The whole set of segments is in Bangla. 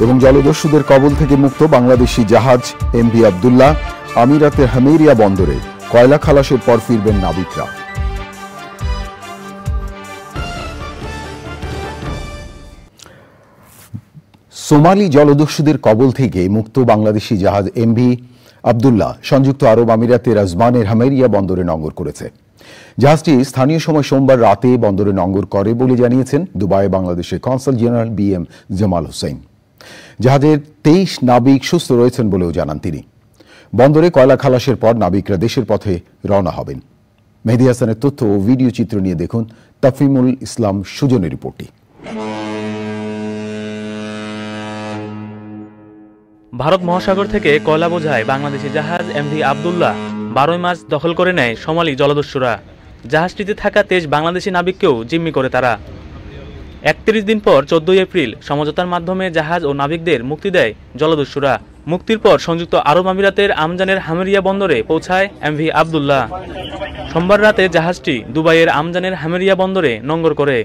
এবং জলদস্যুদের কবল থেকে মুক্ত বাংলাদেশি জাহাজ এমভি আবদুল্লাহ আমিরাতের হামেরিয়া বন্দরে কয়লা খালাসের পর ফিরবেন নাবিকরা। সোমালি জলদস্যুদের কবল থেকে মুক্ত বাংলাদেশি জাহাজ এমভি আবদুল্লাহ সংযুক্ত আরব আমিরাতের আজমানের হামেরিয়া বন্দরে নোঙর করেছে। জাহাজটি স্থানীয় সময় সোমবার রাতে বন্দরে নোঙর করে বলে জানিয়েছেন দুবাইয়ে বাংলাদেশের consul general BM Jamal Hossain. জাহাজের 23 নাবিক সুস্থ রয়েছেন বলেও জানান তিনি। বন্দরে কয়লা খালাসের পর নাবিকরা দেশের পথে রওনা হবেন। মেহেদী হাসানের তথ্য ও ভিডিও চিত্র নিয়ে দেখুন তাফিমুল ইসলাম সুজনের রিপোর্টটি। ভারত মহাসাগর থেকে কয়লা বোঝায় বাংলাদেশি জাহাজ এমভি আবদুল্লাহ 12 মার্চ দখল করে নেয় সোমালি জলদস্যুরা। জাহাজটিতে থাকা 23 বাংলাদেশি নাবিককেও জিম্মি করে তারা। 31 দিন পর 14 এপ্রিল সমঝোতার মাধ্যমে জাহাজ ও নাবিকদের মুক্তি দেয় জলদস্যুরা। মুক্তির পর সংযুক্ত আরব আমিরাতের আমজানের হামেরিয়া বন্দরে পৌঁছায় এমভি আবদুল্লাহ। সোমবার রাতে জাহাজটি দুবাইয়ের আমজানের হামেরিয়া বন্দরে নোঙর করে।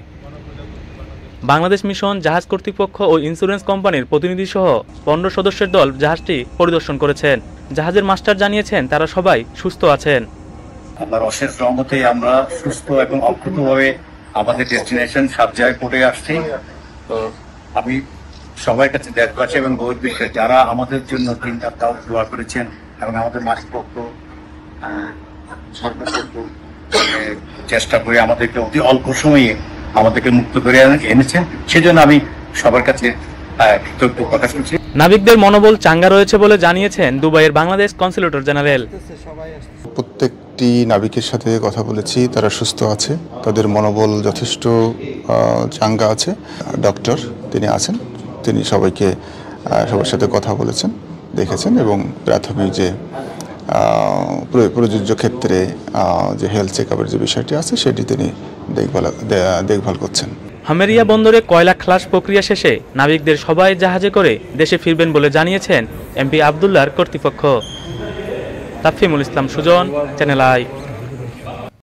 বাংলাদেশ মিশন, জাহাজ কর্তৃপক্ষ ও ইন্স্যুরেন্স কোম্পানির প্রতিনিধি সহ 15 সদস্যের দল জাহাজটি পরিদর্শন করেছেন। জাহাজের মাস্টার জানিয়েছেন তারা সবাই সুস্থ আছেন। আল্লাহর অশেষ রহমতে আমরা সুস্থ এবং অক্ষতভাবে আমাদের ডেস্টিনেশন সাবজায় পড়ে আসছি। তো আমি সবার কাছে দেশবাসী এবং বহির্বিশ্বে যারা আমাদের জন্য দিন রাত দোয়া করেছেন এবং আমাদের মালিক পক্ষ সর্বপক্ষ চেষ্টা করে আমাদেরকে অতি অল্প সময়ে আমাদেরকে মুক্ত করে এনেছেন, সেজন্য আমি সবার কাছে কৃতজ্ঞ প্রকাশ করছি। নাবিকদের মনোবল চাঙ্গা রয়েছে বলে জানিয়েছেন দুবাইয়ের বাংলাদেশ কনসুলেটর জেনারেল। প্রত্যেকটি নাবিকের সাথে কথা বলেছি, তারা সুস্থ আছে, তাদের মনোবল যথেষ্ট চাঙ্গা আছে। ডক্টর তিনি আছেন, তিনি সবার সাথে কথা বলেছেন, দেখেছেন এবং প্রাথমিক যে প্রযোজ্য ক্ষেত্রে যে হেলথ চেক আপের যে বিষয়টি আছে সেটি তিনি দেখভাল করছেন। হামেরিয়া বন্দরে কয়লা খালাস প্রক্রিয়া শেষে নাবিকদের সবাই জাহাজে করে দেশে ফিরবেন বলে জানিয়েছেন এমভি আবদুল্লাহর কর্তৃপক্ষ। তাফিমুল ইসলাম সুজন, চ্যানেল আই।